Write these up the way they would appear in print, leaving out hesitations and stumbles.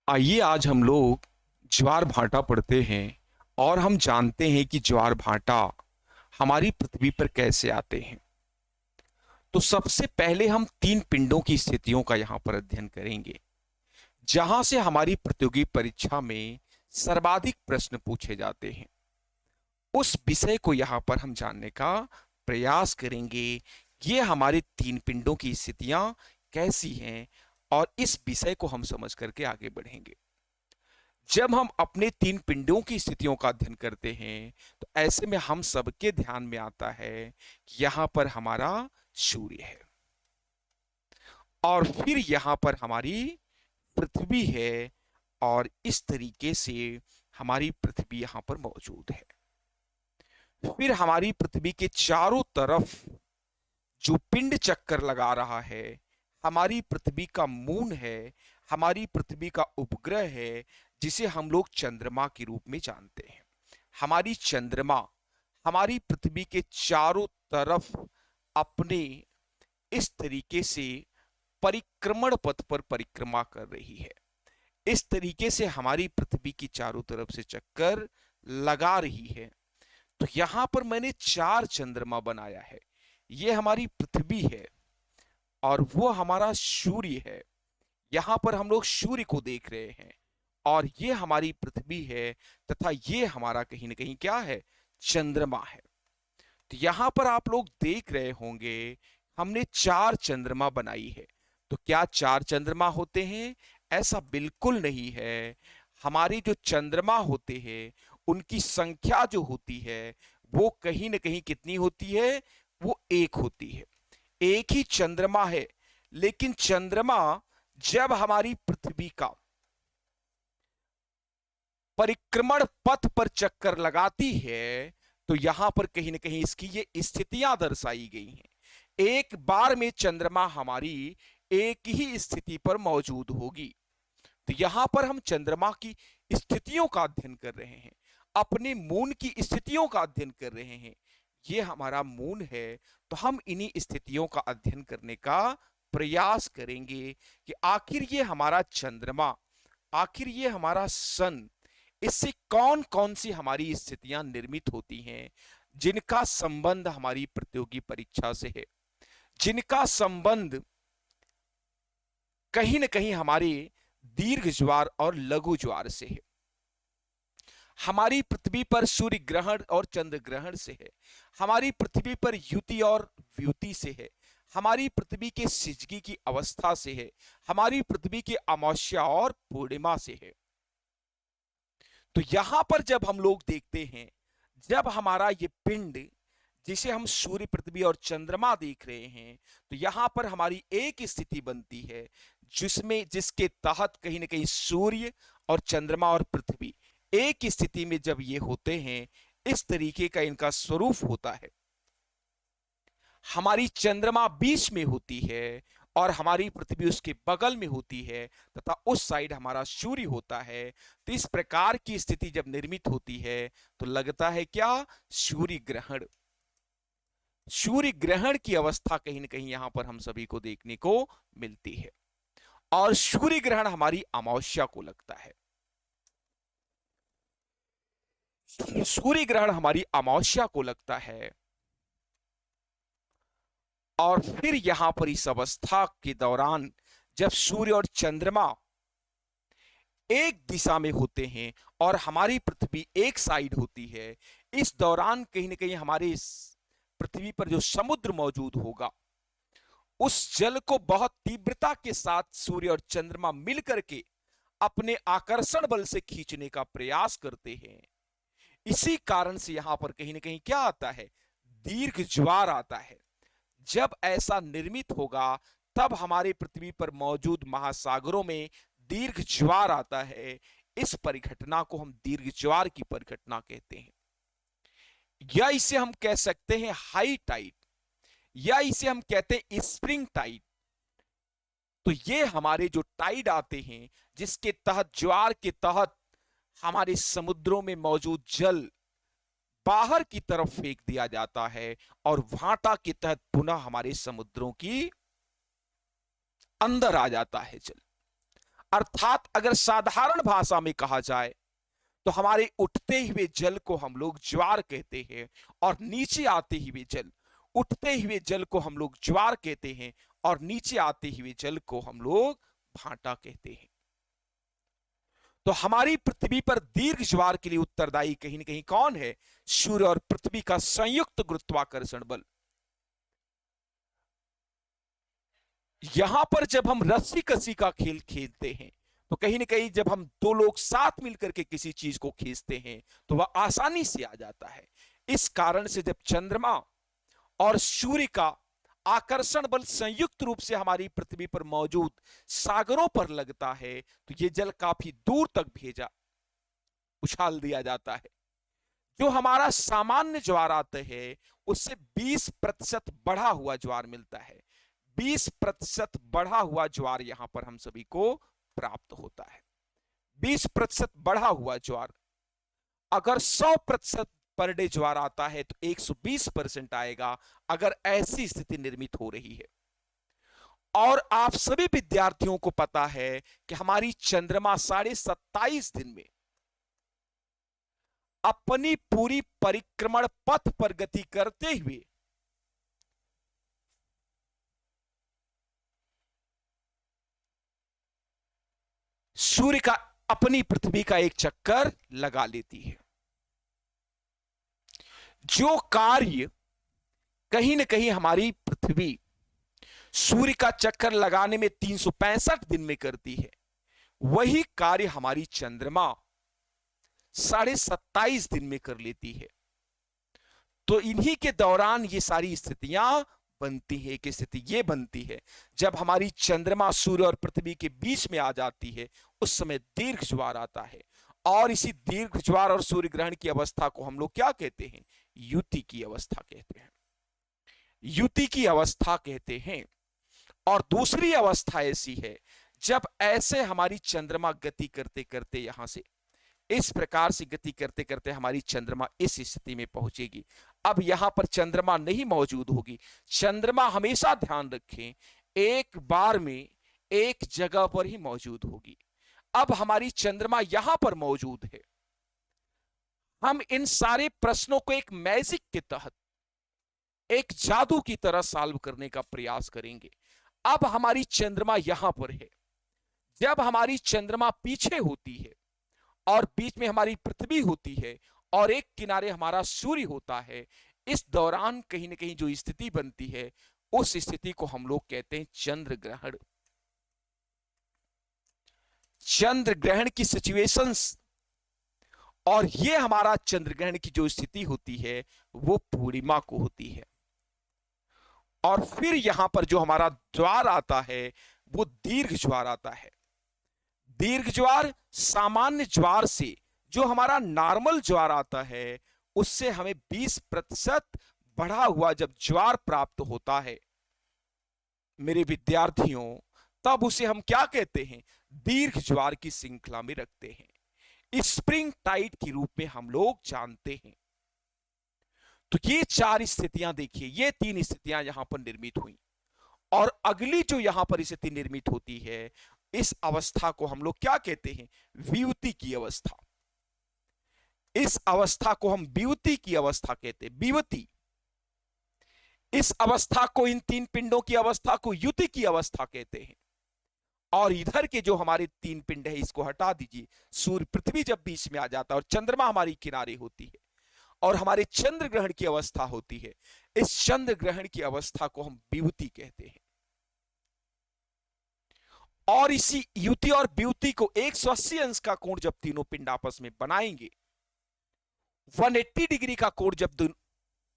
आइए आज हम लोग ज्वार भाटा पढ़ते हैं और हम जानते हैं कि ज्वार भाटा हमारी पृथ्वी पर कैसे आते हैं। तो सबसे पहले हम तीन पिंडों की स्थितियों का यहाँ पर अध्ययन करेंगे, जहां से हमारी प्रतियोगी परीक्षा में सर्वाधिक प्रश्न पूछे जाते हैं। उस विषय को यहाँ पर हम जानने का प्रयास करेंगे। ये हमारे तीन पिंडों की स्थितियां कैसी हैं और इस विषय को हम समझ करके आगे बढ़ेंगे। जब हम अपने तीन पिंडों की स्थितियों का अध्ययन करते हैं तो ऐसे में हम सबके ध्यान में आता है कि यहां पर हमारा सूर्य है और फिर यहां पर हमारी पृथ्वी है और इस तरीके से हमारी पृथ्वी यहां पर मौजूद है। फिर हमारी पृथ्वी के चारों तरफ जो पिंड चक्कर लगा रहा है, हमारी पृथ्वी का मून है, हमारी पृथ्वी का उपग्रह है, जिसे हम लोग चंद्रमा के रूप में जानते हैं। हमारी चंद्रमा हमारी पृथ्वी के चारों तरफ अपने इस तरीके से परिक्रमण पथ पर परिक्रमा कर रही है। इस तरीके से हमारी पृथ्वी की चारों तरफ से चक्कर लगा रही है। तो यहां पर मैंने चार चंद्रमा बनाया है। यह हमारी पृथ्वी है और वो हमारा सूर्य है। यहां पर हम लोग सूर्य को देख रहे हैं और ये हमारी पृथ्वी है तथा ये हमारा कहीं ना कहीं क्या है, चंद्रमा है। तो यहां पर आप लोग देख रहे होंगे हमने चार चंद्रमा बनाई है। तो क्या चार चंद्रमा होते हैं? ऐसा बिल्कुल नहीं है। हमारे जो चंद्रमा होते हैं उनकी संख्या जो होती है वो कहीं ना कहीं कितनी होती है, वो एक होती है। एक ही चंद्रमा है, लेकिन चंद्रमा जब हमारी पृथ्वी का परिक्रमण पथ पर चक्कर लगाती है तो यहां पर कहीं ना कहीं इसकी ये स्थितियां दर्शाई गई हैं। एक बार में चंद्रमा हमारी एक ही स्थिति पर मौजूद होगी। तो यहां पर हम चंद्रमा की स्थितियों का अध्ययन कर रहे हैं, अपने मून की स्थितियों का अध्ययन कर रहे हैं। ये हमारा मून है, तो हम इन्हीं स्थितियों का अध्ययन करने का प्रयास करेंगे कि आखिर ये हमारा चंद्रमा, आखिर ये हमारा सन, इससे कौन कौन सी हमारी स्थितियां निर्मित होती हैं, जिनका संबंध हमारी प्रतियोगी परीक्षा से है, जिनका संबंध कहीं ना कहीं हमारे दीर्घ ज्वार और लघु ज्वार से है। हमारी पृथ्वी पर सूर्य ग्रहण और चंद्र ग्रहण से है। हमारी पृथ्वी पर युति और व्युति से है। हमारी पृथ्वी के सिजगी की अवस्था से है। हमारी पृथ्वी के अमावस्या और पूर्णिमा से है। तो यहां पर जब हम लोग देखते हैं, जब हमारा ये पिंड जिसे हम सूर्य पृथ्वी और चंद्रमा देख रहे हैं, तो यहां पर हमारी एक स्थिति बनती है जिसमें जिसके तहत कहीं ना कहीं सूर्य और चंद्रमा और पृथ्वी एक स्थिति में जब ये होते हैं, इस तरीके का इनका स्वरूप होता है। हमारी चंद्रमा बीच में होती है और हमारी पृथ्वी उसके बगल में होती है तथा उस साइड हमारा सूर्य होता है। तो इस प्रकार की स्थिति जब निर्मित होती है तो लगता है क्या, सूर्य ग्रहण। सूर्य ग्रहण की अवस्था कहीं ना कहीं यहां पर हम सभी को देखने को मिलती है और सूर्य ग्रहण हमारी अमावस्या को लगता है। सूर्य ग्रहण हमारी अमावस्या को लगता है और फिर यहां पर इस अवस्था के दौरान जब सूर्य और चंद्रमा एक दिशा में होते हैं और हमारी पृथ्वी एक साइड होती है, इस दौरान कहीं ना कहीं हमारे इस पृथ्वी पर जो समुद्र मौजूद होगा, उस जल को बहुत तीव्रता के साथ सूर्य और चंद्रमा मिलकर के अपने आकर्षण बल से खींचने का प्रयास करते हैं। इसी कारण से यहां पर कहीं ना कहीं क्या आता है, दीर्घ ज्वार आता है। जब ऐसा निर्मित होगा तब हमारे पृथ्वी पर मौजूद महासागरों में दीर्घ ज्वार आता है। इस परिघटना को हम दीर्घ ज्वार की परिघटना कहते हैं, या इसे हम कह सकते हैं हाई टाइड, या इसे हम कहते हैं स्प्रिंग टाइड। तो ये हमारे जो टाइड आते हैं जिसके तहत, ज्वार के तहत हमारे समुद्रों में मौजूद जल बाहर की तरफ फेंक दिया जाता है और भाटा के तहत पुनः हमारे समुद्रों की अंदर आ जाता है जल। अर्थात अगर साधारण भाषा में कहा जाए तो हमारे उठते हुए जल को हम लोग ज्वार कहते हैं, और नीचे आते हुए जल, उठते हुए जल को हम लोग ज्वार कहते हैं, और नीचे आते हुए जल को हम लोग भाटा कहते हैं। तो हमारी पृथ्वी पर दीर्घ ज्वार के लिए उत्तरदायी कहीं ना कहीं कौन है? सूर्य और पृथ्वी का संयुक्त गुरुत्वाकर्षण बल। यहां पर जब हम रस्सी कसी का खेल खेलते हैं तो कहीं ना कहीं जब हम दो लोग साथ मिलकर के किसी चीज को खींचते हैं तो वह आसानी से आ जाता है। इस कारण से जब चंद्रमा और सूर्य का आकर्षण बल संयुक्त रूप से हमारी पृथ्वी पर मौजूद सागरों पर लगता है तो ये जल काफी दूर तक भेजा उछाल दिया जाता है। जो हमारा सामान्य ज्वार आता है उससे 20% बढ़ा हुआ ज्वार मिलता है। 20% बढ़ा हुआ ज्वार यहां पर हम सभी को प्राप्त होता है। 20% बढ़ा हुआ ज्वार, अगर 100% पर डे ज्वार आता है तो 120% आएगा अगर ऐसी स्थिति निर्मित हो रही है। और आप सभी विद्यार्थियों को पता है कि हमारी चंद्रमा 27.5 दिन में अपनी पूरी परिक्रमण पथ पर गति करते हुए सूर्य का अपनी पृथ्वी का एक चक्कर लगा लेती है। जो कार्य कहीं ना कहीं हमारी पृथ्वी सूर्य का चक्कर लगाने में 365 दिन में करती है, वही कार्य हमारी चंद्रमा 27.5 दिन में कर लेती है। तो इन्हीं के दौरान ये सारी स्थितियां बनती है। कि स्थिति ये बनती है जब हमारी चंद्रमा सूर्य और पृथ्वी के बीच में आ जाती है, उस समय दीर्घ ज्वार आता है। और इसी दीर्घ ज्वार और सूर्य ग्रहण की अवस्था को हम लोग क्या कहते हैं? युति की अवस्था कहते हैं। युति की अवस्था कहते हैं। और दूसरी अवस्था ऐसी है जब ऐसे हमारी चंद्रमा गति करते करते यहां से इस प्रकार से गति करते करते हमारी चंद्रमा इस स्थिति में पहुंचेगी। अब यहां पर चंद्रमा नहीं मौजूद होगी। चंद्रमा हमेशा ध्यान रखें एक बार में एक जगह पर ही मौजूद होगी। अब हमारी चंद्रमा यहां पर मौजूद है। हम इन सारे प्रश्नों को एक मैजिक के तहत, एक जादू की तरह सॉल्व करने का प्रयास करेंगे। अब हमारी चंद्रमा यहां पर है। जब हमारी चंद्रमा पीछे होती है और बीच में हमारी पृथ्वी होती है और एक किनारे हमारा सूर्य होता है, इस दौरान कहीं ना कहीं जो स्थिति बनती है उस स्थिति को हम लोग कहते हैं चंद्र ग्रहण। चंद्र ग्रहण की सिचुएशंस, और ये हमारा चंद्र ग्रहण की जो स्थिति होती है वो पूर्णिमा को होती है। और फिर यहां पर जो हमारा ज्वार आता है वो दीर्घ ज्वार आता है। दीर्घ ज्वार सामान्य ज्वार से, जो हमारा नॉर्मल ज्वार आता है उससे हमें 20% बढ़ा हुआ जब ज्वार प्राप्त होता है मेरे विद्यार्थियों, तब उसे हम क्या कहते हैं? दीर्घ ज्वार की श्रृंखला में रखते हैं। स्प्रिंग टाइड के रूप में हम लोग जानते हैं। तो ये 4 स्थितियां देखिए, ये 3 स्थितियां यहां पर निर्मित हुई। और अगली जो यहां पर स्थिति निर्मित होती है, इस अवस्था को हम लोग क्या कहते हैं? वियुति की अवस्था। इस अवस्था को हम वियुति की अवस्था कहते हैं, वियुति। इस अवस्था को, इन 3 पिंडों की अवस्था को युति की अवस्था कहते हैं। और इधर के जो हमारे 3 पिंड है इसको हटा दीजिए। सूर्य पृथ्वी जब बीच में आ जाता है और चंद्रमा हमारी किनारे होती है और हमारे चंद्र ग्रहण की अवस्था होती है, इस चंद्र ग्रहण की अवस्था को हम वियुति कहते हैं। और इसी युति और वियुति को 180 अंश का कोण जब तीनों पिंड आपस में बनाएंगे, 180 डिग्री का कोण जब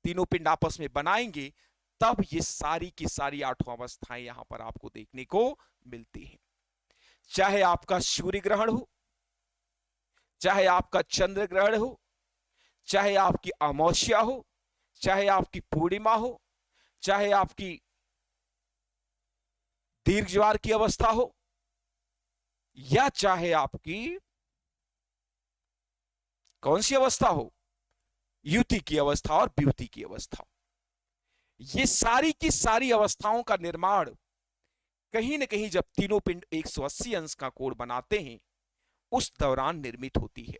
तीनों पिंड आपस में बनाएंगे, तब ये सारी की सारी 8 अवस्थाएं यहां पर आपको देखने को मिलती हैं। चाहे आपका सूर्य ग्रहण हो, चाहे आपका चंद्र ग्रहण हो, चाहे आपकी अमावस्या हो, चाहे आपकी पूर्णिमा हो, चाहे आपकी दीर्घ ज्वार की अवस्था हो, या चाहे आपकी कौन सी अवस्था हो? युति की अवस्था और वियुति की अवस्था। ये सारी की सारी अवस्थाओं का निर्माण कहीं न कहीं जब तीनों पिंड 180 अंश का कोण बनाते हैं, उस दौरान निर्मित होती है।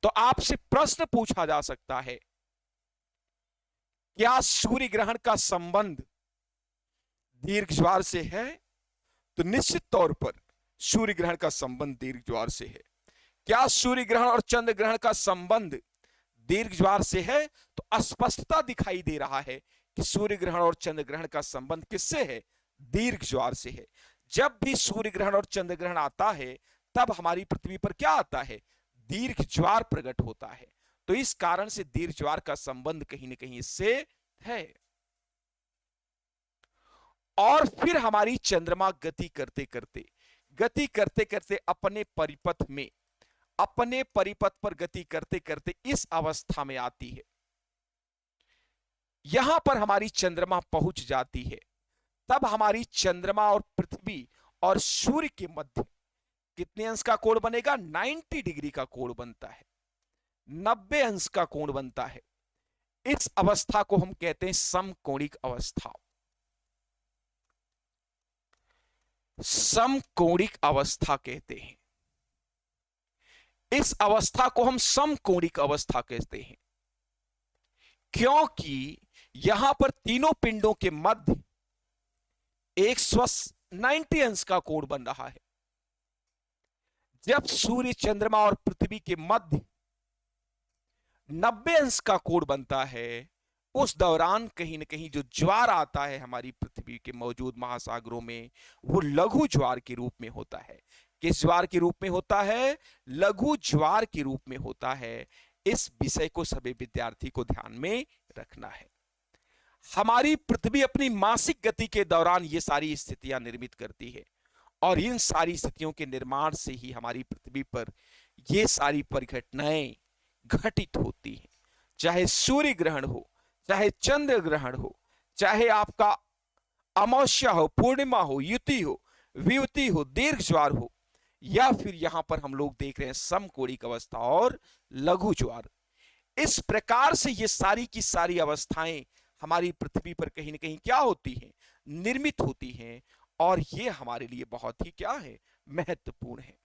तो आपसे प्रश्न पूछा जा सकता है, क्या सूर्य ग्रहण का संबंध दीर्घ ज्वार से है? तो निश्चित तौर पर सूर्य ग्रहण का संबंध दीर्घ ज्वार से है। क्या सूर्य ग्रहण और चंद्र ग्रहण का संबंध दीर्घ ज्वार से है? तो स्पष्टता दिखाई दे रहा है कि सूर्य ग्रहण और चंद्र ग्रहण का संबंध किससे है? दीर्घ ज्वार से है। जब भी सूर्य ग्रहण और चंद्र ग्रहण आता है, तब हमारी पृथ्वी पर क्या आता है? दीर्घ ज्वार प्रकट होता है। तो इस कारण से दीर्घ ज्वार का संबंध कहीं ना कहीं इससे है। और फिर हमारी चंद्रमा गति करते करते अपने परिपथ पर गति करते करते इस अवस्था में आती है। यहां पर हमारी चंद्रमा पहुंच जाती है। तब हमारी चंद्रमा और पृथ्वी और सूर्य के मध्य कितने अंश का कोण बनेगा? 90 डिग्री का कोण बनता है, 90 अंश का कोण बनता है। इस अवस्था को हम कहते हैं समकोणिक अवस्था। समकोणिक अवस्था कहते हैं। इस अवस्था को हम समकोणिक अवस्था कहते हैं, क्योंकि यहां पर तीनों पिंडों के मध्य 190 अंश का कोण बन रहा है। जब सूर्य, चंद्रमा और पृथ्वी के मध्य 90 अंश का कोण बनता है, उस दौरान कहीं ना कहीं जो ज्वार आता है हमारी पृथ्वी के मौजूद महासागरों में, वो लघु ज्वार के रूप में होता है। किस ज्वार के रूप में होता है? लघु ज्वार के रूप में होता है। इस विषय को सभी विद्यार्थी को ध्यान में रखना है। हमारी पृथ्वी अपनी मासिक गति के दौरान ये सारी स्थितियां निर्मित करती है, और इन सारी स्थितियों के निर्माण से ही हमारी पृथ्वी पर ये सारी परिघटनाएं घटित होती हैं। चाहे सूर्य ग्रहण हो, चाहे चंद्र ग्रहण हो, चाहे आपका अमावस्या हो, पूर्णिमा हो, युति हो, वियुति हो, दीर्घ ज्वार हो, या फिर यहां पर हम लोग देख रहे हैं समकोणिक अवस्था और लघु ज्वार। इस प्रकार से ये सारी की सारी अवस्थाएं हमारी पृथ्वी पर कहीं ना कहीं क्या होती हैं? निर्मित होती हैं, और ये हमारे लिए बहुत ही क्या है? महत्वपूर्ण है।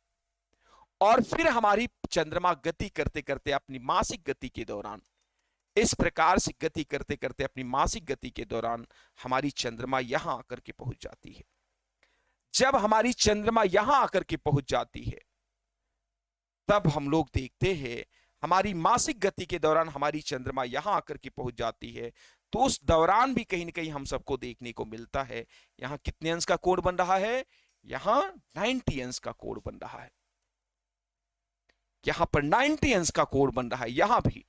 और फिर हमारी चंद्रमा गति करते करते अपनी मासिक गति के दौरान, इस प्रकार से गति करते करते अपनी मासिक गति के दौरान हमारी चंद्रमा यहां आकर के पहुंच जाती है। जब हमारी चंद्रमा यहां आकर के पहुंच जाती है, तब हम लोग देखते हैं हमारी मासिक गति के दौरान हमारी चंद्रमा यहां आकर के पहुंच जाती है, तो उस दौरान भी कहीं ना कहीं हम सबको देखने को मिलता है, यहां कितने अंश का कोण बन रहा है? यहां 90 अंश का कोण बन रहा है। यहां पर 90 अंश का कोण बन रहा है। यहां भी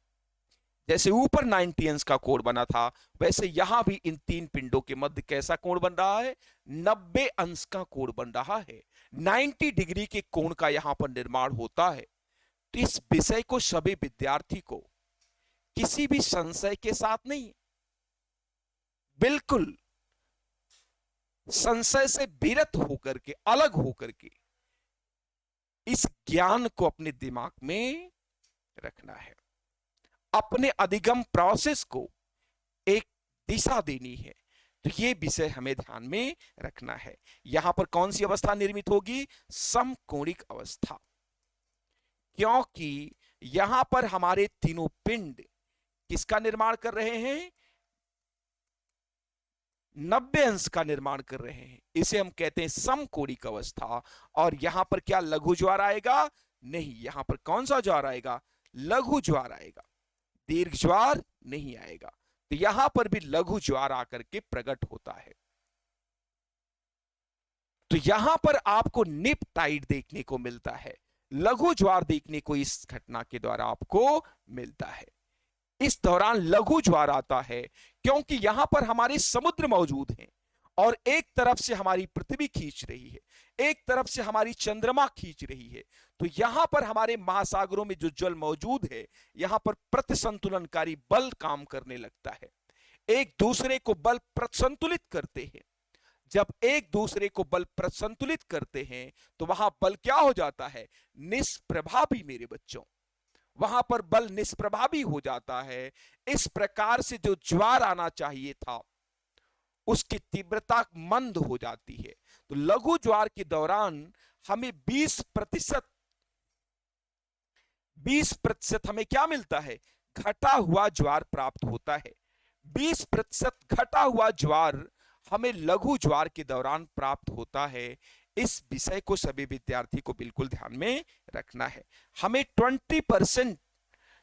जैसे ऊपर 90 अंश का कोण बना था, वैसे यहां भी इन तीन पिंडों के मध्य कैसा कोण बन रहा है? 90 अंश का कोण बन रहा है। 90 डिग्री के कोण का यहां पर निर्माण होता है। तो इस विषय को सभी विद्यार्थी को किसी भी संशय के साथ नहीं, बिल्कुल संशय से विरत होकर के, अलग होकर के इस ज्ञान को अपने दिमाग में रखना है। अपने अधिगम प्रोसेस को एक दिशा देनी है। तो ये विषय हमें ध्यान में रखना है। यहां पर कौन सी अवस्था निर्मित होगी? समकोणिक अवस्था, क्योंकि यहां पर हमारे तीनों पिंड किसका निर्माण कर रहे हैं? 90 अंश का निर्माण कर रहे हैं। इसे हम कहते हैं समकोणिक अवस्था। और यहां पर क्या लघु ज्वार आएगा? नहीं, यहां पर कौन सा ज्वार आएगा? लघु ज्वार आएगा, दीर्घ ज्वार नहीं आएगा। तो यहां पर भी लघु ज्वार आकर के प्रकट होता है। तो यहां पर आपको निप टाइड देखने को मिलता है, लघु ज्वार देखने को इस घटना के द्वारा आपको मिलता है। इस दौरान लघु ज्वार आता है क्योंकि यहां पर हमारे समुद्र मौजूद हैं, और एक तरफ से हमारी पृथ्वी खींच रही है, एक तरफ से हमारी चंद्रमा खींच रही है। तो यहां पर हमारे महासागरों में जो जल मौजूद है, यहां पर प्रतिसंतुलनकारी बल काम करने लगता है, एक दूसरे को बल प्रतिसंतुलित करते हैं। जब एक दूसरे को बल प्रतिसंतुलित करते हैं, तो वहां बल क्या हो जाता है? निष्प्रभावी मेरे बच्चों, वहां पर बल निष्प्रभावी हो जाता है। इस प्रकार से जो ज्वार आना चाहिए था, उसकी तीव्रता मंद हो जाती है। तो लघु ज्वार के दौरान हमें 20% हमें क्या मिलता है, घटा हुआ ज्वार प्राप्त होता है। 20% घटा हुआ ज्वार हमें लघु ज्वार के दौरान प्राप्त होता है। इस विषय को सभी विद्यार्थी को बिल्कुल ध्यान में रखना है। हमें 20%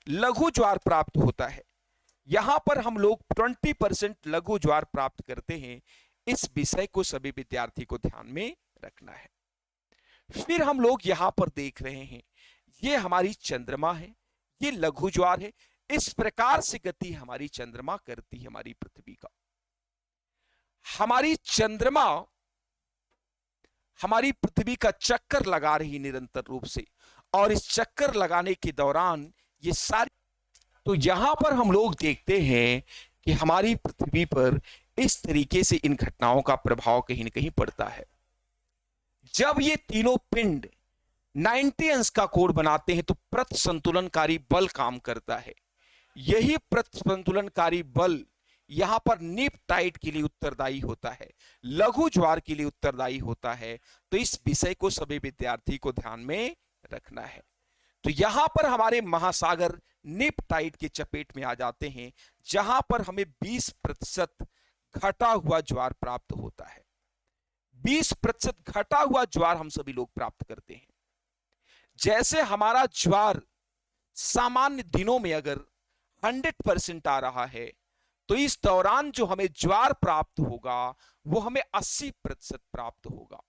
लघु ज्वार प्राप्त होता है, यहां पर हम लोग 20% लघु ज्वार प्राप्त करते हैं। इस विषय को सभी विद्यार्थी को ध्यान में रखना है। फिर हम लोग यहां पर देख रहे हैं, ये हमारी चंद्रमा है, ये लघु ज्वार है। इस प्रकार से गति हमारी चंद्रमा करती है हमारी पृथ्वी का। हमारी चंद्रमा हमारी पृथ्वी का चक्कर लगा रही निरंतर रूप से, और इस चक्कर लगाने के दौरान ये सारी, तो यहां पर हम लोग देखते हैं कि हमारी पृथ्वी पर इस तरीके से इन घटनाओं का प्रभाव कहीं ना कहीं पड़ता है। जब ये तीनों पिंड 90 अंश का कोण बनाते हैं तो प्रति संतुलनकारी बल काम करता है। यही प्रति संतुलनकारी बल यहां पर नीप टाइट के लिए उत्तरदायी होता है, लघु ज्वार के लिए उत्तरदायी होता है। तो इस विषय को सभी विद्यार्थी को ध्यान में रखना है। तो यहां पर हमारे महासागर नीप टाइट के चपेट में आ जाते हैं, जहां पर हमें 20% घटा हुआ ज्वार प्राप्त होता है। 20% घटा हुआ ज्वार हम सभी लोग प्राप्त करते हैं। जैसे हमारा ज्वार सामान्य दिनों में अगर 100% आ रहा है, तो इस दौरान जो हमें ज्वार प्राप्त होगा वो हमें 80% प्राप्त होगा।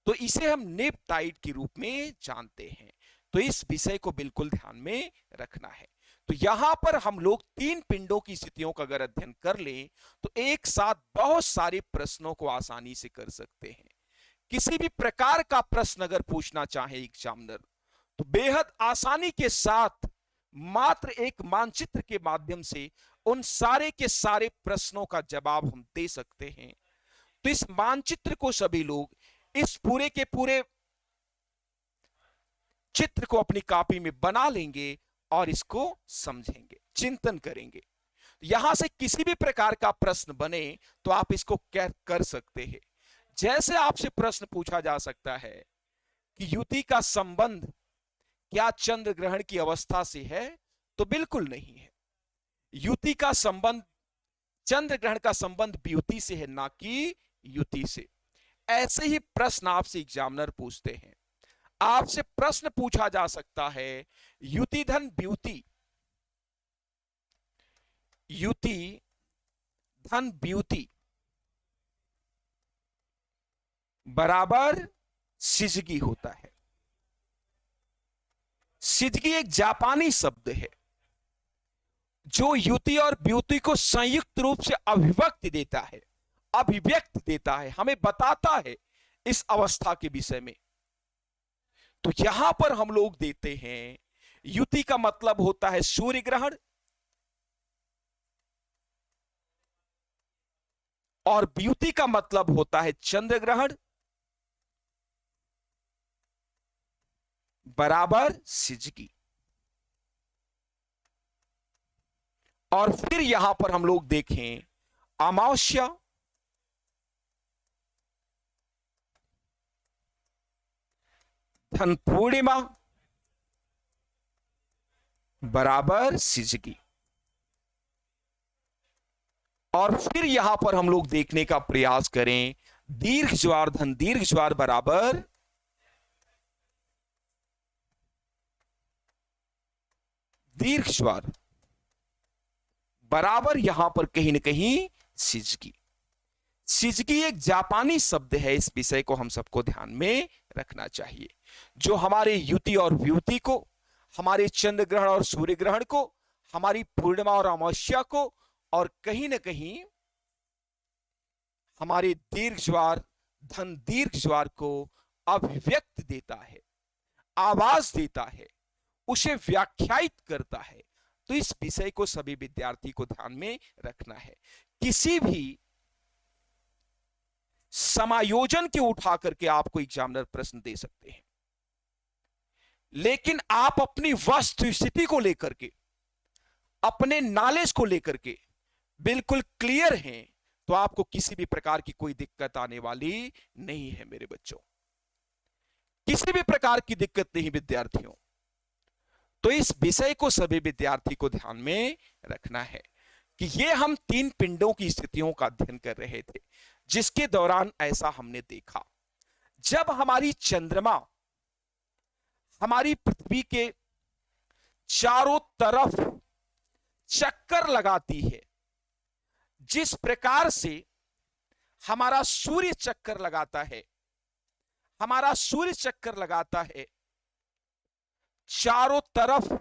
तो इसे हम नीप टाइट के रूप में जानते हैं। तो इस विषय को बिल्कुल ध्यान में रखना है। तो यहां पर हम लोग 3 पिंडों की स्थितियों का अगर अध्ययन कर लें तो एक साथ बहुत सारे प्रश्नों को आसानी से कर सकते हैं। किसी भी प्रकार का प्रश्न अगर पूछना चाहे एग्जामिनर, तो बेहद आसानी के साथ मात्र एक मानचित्र के माध्यम से उन सारे के सारे प्रश्नों का जवाब हम दे सकते हैं। तो इस मानचित्र को सभी लोग इस पूरे के पूरे चित्र को अपनी कॉपी में बना लेंगे और इसको समझेंगे, चिंतन करेंगे। यहां से किसी भी प्रकार का प्रश्न बने तो आप इसको कर सकते हैं। जैसे आपसे प्रश्न पूछा जा सकता है कि युति का संबंध क्या चंद्र ग्रहण की अवस्था से है, तो बिल्कुल नहीं है। युति का संबंध, चंद्र ग्रहण का संबंध वियुति से है, ना कि युति से। ऐसे ही प्रश्न आपसे एग्जामिनर पूछते हैं। आपसे प्रश्न पूछा जा सकता है युति धन वियुति, युति धन वियुति बराबर सिजगी होता है। सिजगी एक जापानी शब्द है जो युति और वियुति को संयुक्त रूप से अभिव्यक्त देता है, अभिव्यक्त देता है, हमें बताता है इस अवस्था के विषय में। तो यहां पर हम लोग देते हैं युति का मतलब होता है सूर्य ग्रहण, और वियुति का मतलब होता है चंद्र ग्रहण बराबर सिजगी। और फिर यहां पर हम लोग देखें अमावस्या, धन पूर्णिमा बराबर सिजगी। और फिर यहां पर हम लोग देखने का प्रयास करें दीर्घ ज्वार धन दीर्घ ज्वार बराबर दीर्घ ज्वार बराबर यहां पर कहीं ना कहीं सिजगी। सिजगी एक जापानी शब्द है, इस विषय को हम सबको ध्यान में रखना चाहिए, जो हमारे युति और वियुति को, हमारे चंद्र ग्रहण और सूर्य ग्रहण को, हमारी पूर्णिमा और अमावस्या को, और कहीं ना कहीं हमारे दीर्घ ज्वार धन दीर्घ ज्वार को अभिव्यक्त देता है, आवाज देता है, उसे व्याख्यायित करता है। तो इस विषय को सभी विद्यार्थी को ध्यान में रखना है। किसी भी समायोजन के उठा करके आपको एग्जामिनर प्रश्न दे सकते हैं, लेकिन आप अपनी वस्तु स्थिति को लेकर के, अपने नॉलेज को लेकर के बिल्कुल क्लियर हैं तो आपको किसी भी प्रकार की कोई दिक्कत आने वाली नहीं है मेरे बच्चों, किसी भी प्रकार की दिक्कत नहीं विद्यार्थियों। तो इस विषय को सभी विद्यार्थी को ध्यान में रखना है कि ये हम तीन पिंडों की स्थितियों का अध्ययन कर रहे थे, जिसके दौरान ऐसा हमने देखा, जब हमारी चंद्रमा हमारी पृथ्वी के चारों तरफ चक्कर लगाती है, जिस प्रकार से हमारा सूर्य चक्कर लगाता है, हमारा सूर्य चक्कर लगाता है चारों तरफ,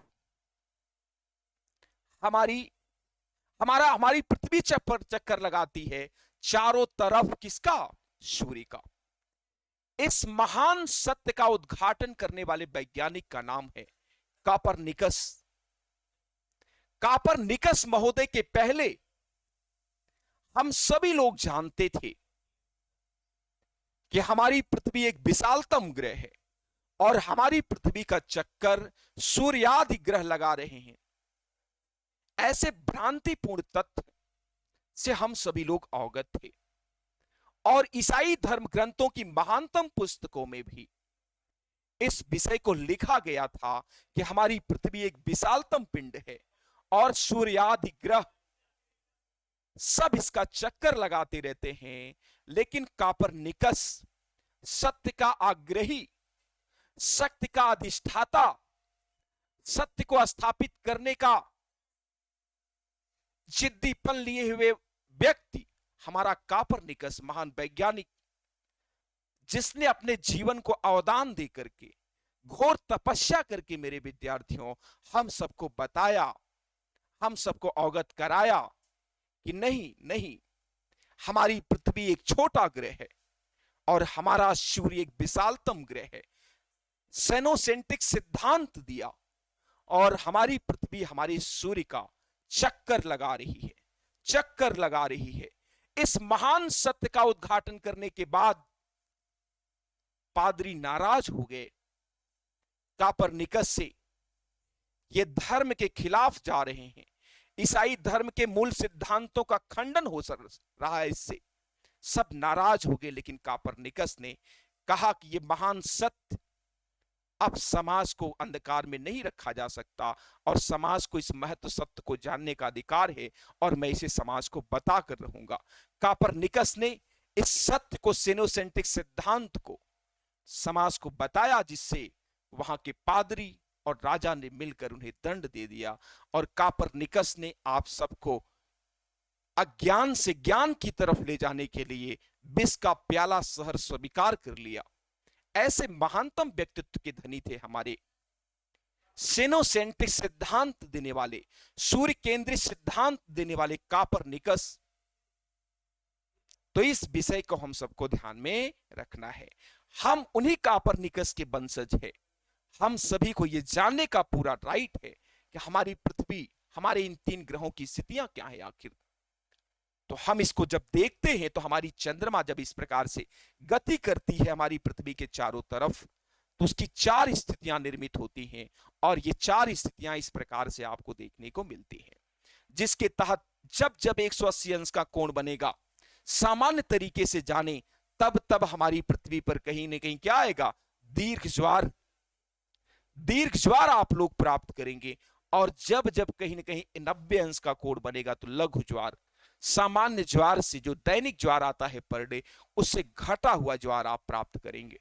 हमारी पृथ्वी चक्कर लगाती है चारों तरफ किसका? सूर्य का। इस महान सत्य का उद्घाटन करने वाले वैज्ञानिक का नाम है कापरनिकस। कापरनिकस महोदय के पहले हम सभी लोग जानते थे कि हमारी पृथ्वी एक विशालतम ग्रह है और हमारी पृथ्वी का चक्कर सूर्यादि ग्रह लगा रहे हैं। ऐसे भ्रांतिपूर्ण तथ्य से हम सभी लोग अवगत थे और ईसाई धर्म ग्रंथों की महानतम पुस्तकों में भी इस विषय को लिखा गया था कि हमारी पृथ्वी एक विशालतम पिंड है और सूर्यादि ग्रह सब इसका चक्कर लगाते रहते हैं। लेकिन कापरनिकस सत्य का आग्रही, सत्य का अधिष्ठाता, सत्य को स्थापित करने का जिद्दीपन लिए हुए व्यक्ति हमारा कापरनिकस महान वैज्ञानिक, जिसने अपने जीवन को अवदान दे करके घोर तपस्या करके मेरे विद्यार्थियों हम सबको बताया, हम सबको अवगत कराया कि नहीं नहीं, हमारी पृथ्वी एक छोटा ग्रह है और हमारा सूर्य एक विशालतम ग्रह है। सेनोसेंट्रिक सिद्धांत दिया और हमारी पृथ्वी हमारे सूर्य का चक्कर लगा रही है, चक्कर लगा रही है। इस महान सत्य का उद्घाटन करने के बाद पादरी नाराज हो गए कापरनिकस से, ये धर्म के खिलाफ जा रहे हैं, ईसाई धर्म के मूल सिद्धांतों का खंडन हो रहा है, इससे सब नाराज हो गए। लेकिन कापरनिकस ने कहा कि यह महान सत्य अब समाज को अंधकार में नहीं रखा जा सकता और समाज को इस महत्व सत्य को जानने का अधिकार है और मैं इसे समाज को बता कर रहूंगा। कापरनिकस ने इस सत्य को, सेनोसेंट्रिक सिद्धांत को समाज को बताया, जिससे वहां के पादरी और राजा ने मिलकर उन्हें दंड दे दिया और कापरनिकस ने आप सबको अज्ञान से ज्ञान की तरफ ले जाने के लिए विष का प्याला सहर स्वीकार कर लिया। ऐसे महानतम व्यक्तित्व के धनी थे हमारे सेनोसेंट्रिक सिद्धांत देने वाले, सूर्य केंद्रित सिद्धांत देने वाले कापरनिकस। तो इस विषय को हम सबको ध्यान में रखना है। हम उन्हीं कापरनिकस के वंशज हैं। हम सभी को यह जानने का पूरा राइट है कि हमारी पृथ्वी, हमारे इन तीन ग्रहों की स्थितियां क्या है आखिर। तो हम इसको जब देखते हैं तो हमारी चंद्रमा जब इस प्रकार से गति करती है हमारी पृथ्वी के चारों तरफ, तो उसकी चार स्थितियां निर्मित होती हैं और ये चार स्थितियां इस प्रकार से आपको देखने को मिलती हैं, जिसके तहत जब जब 180 अंश का कोण बनेगा, सामान्य तरीके से जाने, तब तब हमारी पृथ्वी पर कहीं ना कहीं क्या आएगा? दीर्घ ज्वार, दीर्घ ज्वार आप लोग प्राप्त करेंगे। और जब जब कहीं ना कहीं 90 अंश का कोण बनेगा तो लघु ज्वार, सामान्य ज्वार से जो दैनिक ज्वार आता है पर डे, उससे घटा हुआ ज्वार आप प्राप्त करेंगे।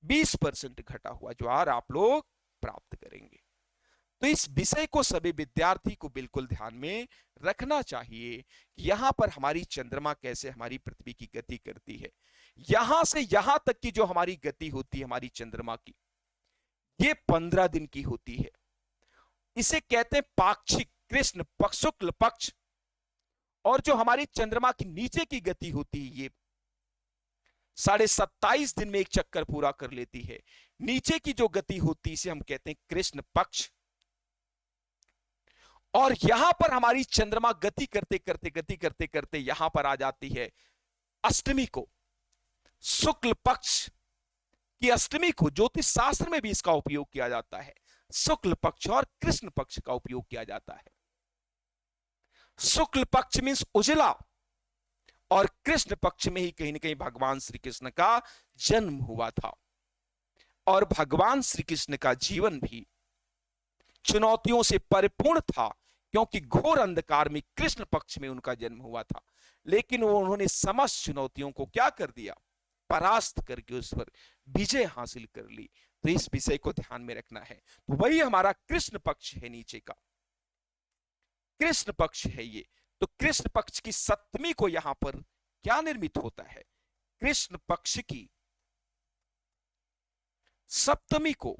20% घटा हुआ ज्वार आप लोग प्राप्त करेंगे। तो इस विषय को सभी विद्यार्थी को बिल्कुल ध्यान में रखना चाहिए कि यहां पर हमारी चंद्रमा कैसे हमारी पृथ्वी की गति करती है। यहां से यहां तक की जो हमारी गति होती है हमारी चंद्रमा की, ये 15 दिन की होती है। इसे कहते हैं पाक्षिक, कृष्ण पक्ष, शुक्ल पक्ष। और जो हमारी चंद्रमा की नीचे की गति होती है, ये 27.5 दिन में एक चक्कर पूरा कर लेती है। नीचे की जो गति होती है इसे हम कहते हैं कृष्ण पक्ष। और यहां पर हमारी चंद्रमा गति करते करते यहां पर आ जाती है अष्टमी को, शुक्ल पक्ष की अष्टमी को। ज्योतिष शास्त्र में भी इसका उपयोग किया जाता है, शुक्ल पक्ष और कृष्ण पक्ष का उपयोग किया जाता है। शुक्ल पक्ष मीन्स उजला और कृष्ण पक्ष में ही कहीं ना कहीं भगवान श्री कृष्ण का जन्म हुआ था। और भगवान श्री कृष्ण का जीवन भी चुनौतियों से परिपूर्ण था, क्योंकि घोर अंधकार में कृष्ण पक्ष में उनका जन्म हुआ था, लेकिन उन्होंने समस्त चुनौतियों को क्या कर दिया, परास्त करके उस पर विजय हासिल कर ली। तो इस विषय को ध्यान में रखना है। तो वही हमारा कृष्ण पक्ष है, नीचे का कृष्ण पक्ष है ये। तो कृष्ण पक्ष की सप्तमी को यहां पर क्या निर्मित होता है, कृष्ण पक्ष की सप्तमी को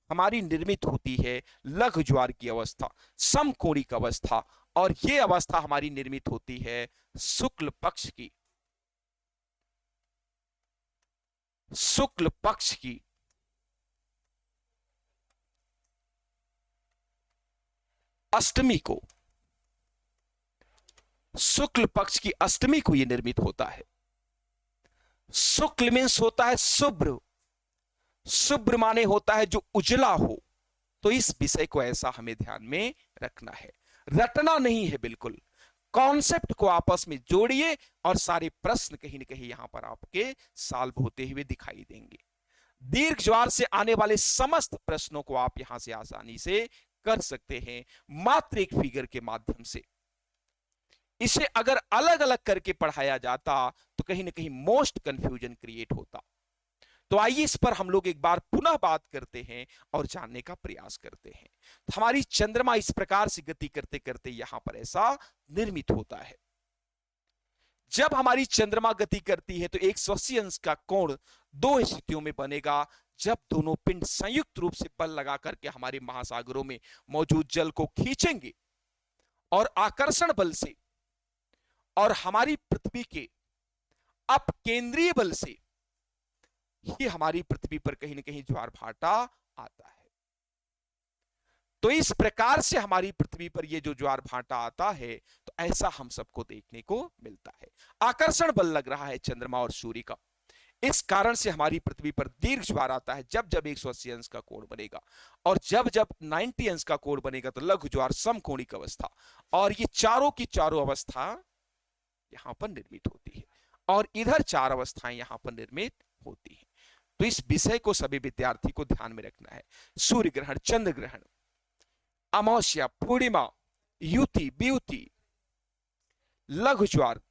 हमारी निर्मित होती है लघु ज्वार की अवस्था, समकोणिक अवस्था, और यह अवस्था हमारी निर्मित होती है शुक्ल पक्ष की, शुक्ल पक्ष की अष्टमी को, शुक्ल पक्ष की अष्टमी को यह निर्मित होता है। शुक्ल मीन्स होता है शुभ्र, शुभ्र माने होता है जो उजला हो। तो इस विषय को ऐसा हमें ध्यान में रखना है, रटना नहीं है, बिल्कुल कॉन्सेप्ट को आपस में जोड़िए और सारे प्रश्न कहीं ना कहीं यहां पर आपके सॉल्व होते हुए दिखाई देंगे। दीर्घ ज्वार से आने वाले समस्त प्रश्नों को आप यहां से आसानी से कर सकते हैं मात्र एक फिगर के माध्यम से। इसे अगर अलग अलग करके पढ़ाया जाता तो कहीं ना कहीं मोस्ट कंफ्यूजन क्रिएट होता। तो आइए इस पर हम लोग एक बार पुनः बात करते हैं और जानने का प्रयास करते हैं। तो हमारी चंद्रमा इस प्रकार से गति करते करते यहां पर ऐसा निर्मित होता है। जब हमारी चंद्रमा गति करती है तो 180 अंश का कोण दो स्थितियों में बनेगा, जब दोनों पिंड संयुक्त रूप से बल लगा करके हमारे महासागरों में मौजूद जल को खींचेंगे और आकर्षण बल से और हमारी पृथ्वी के अपकेंद्रीय बल से ही हमारी पृथ्वी पर कहीं ना कहीं ज्वार भाटा आता है। तो इस प्रकार से हमारी पृथ्वी पर ये जो ज्वार भाटा आता है तो ऐसा हम सबको देखने को मिलता है। आकर्षण बल लग रहा है चंद्रमा और सूर्य का, इस कारण से हमारी पृथ्वी पर दीर्घ ज्वार आता है जब जब 180 अंश का कोण बनेगा, और जब जब 90 अंश का कोण बनेगा तो लघु ज्वार समकोणिक अवस्था, और ये चारों की चारों अवस्था यहां पर निर्मित होती है और इधर चार अवस्थाएं यहां पर निर्मित होती हैं। तो इस विषय को सभी विद्यार्थी को ध्यान में रखना है। सूर्य ग्रहण, चंद्र ग्रहण, अमावस्या, पूर्णिमा, युति, वियुति, लघु ज्वार,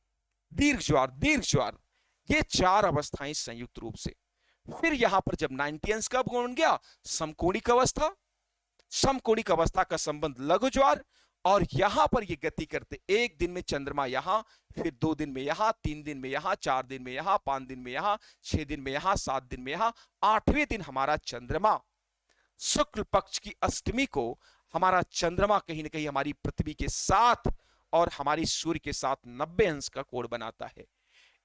दीर्घ ज्वार, दीर्घ ज्वार, ये चार अवस्थाएं संयुक्त रूप से। फिर यहां पर जब 90 अंश का बन गया समकोणिक अवस्था, समकोणिक अवस्था का संबंध लघु ज्वार, और यहां पर ये गति करते एक दिन में चंद्रमा यहां, फिर 2 दिन में यहां, 3 दिन में यहां, 4 दिन में यहां, 5 दिन में यहां, 6 दिन में यहां, 7 दिन में यहां, 8वें दिन हमारा चंद्रमा शुक्ल पक्ष की अष्टमी को हमारा चंद्रमा कहीं ना कहीं हमारी पृथ्वी के साथ और हमारी सूर्य के साथ 90 अंश का कोण बनाता है।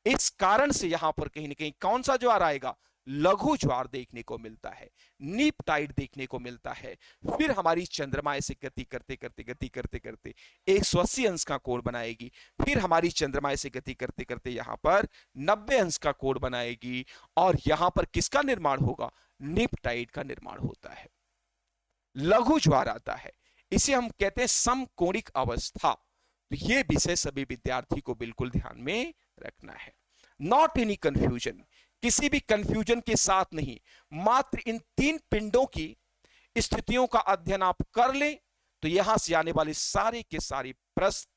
इस कारण से यहां पर कहीं ना कहीं कौन सा ज्वार आएगा, लघु ज्वार देखने को मिलता है, नीप टाइड देखने को मिलता है। फिर हमारी चंद्रमा ऐसे गति करते करते 180 अंश का कोण बनाएगी, फिर हमारी चंद्रमा ऐसे गति करते करते यहां पर 90 अंश का कोण बनाएगी, और यहां पर किसका निर्माण होगा, नीप टाइड का निर्माण होता है, लघु ज्वार आता है। इसे हम कहते हैं समकोणिक अवस्था। तो ये विषय सभी विद्यार्थी को बिल्कुल ध्यान में रखना है। नॉट एनी कंफ्यूजन, किसी भी कंफ्यूजन के साथ नहीं, मात्र इन 3 पिंडों की स्थितियों का अध्ययन आप कर लें तो यहां से आने वाले सारे के सारे प्रश्न,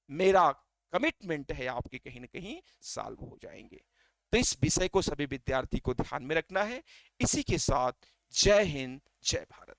मेरा कमिटमेंट है, आपके कहीं ना कहीं सॉल्व हो जाएंगे। तो इस विषय को सभी विद्यार्थी को ध्यान में रखना है। इसी के साथ जय हिंद, जय भारत।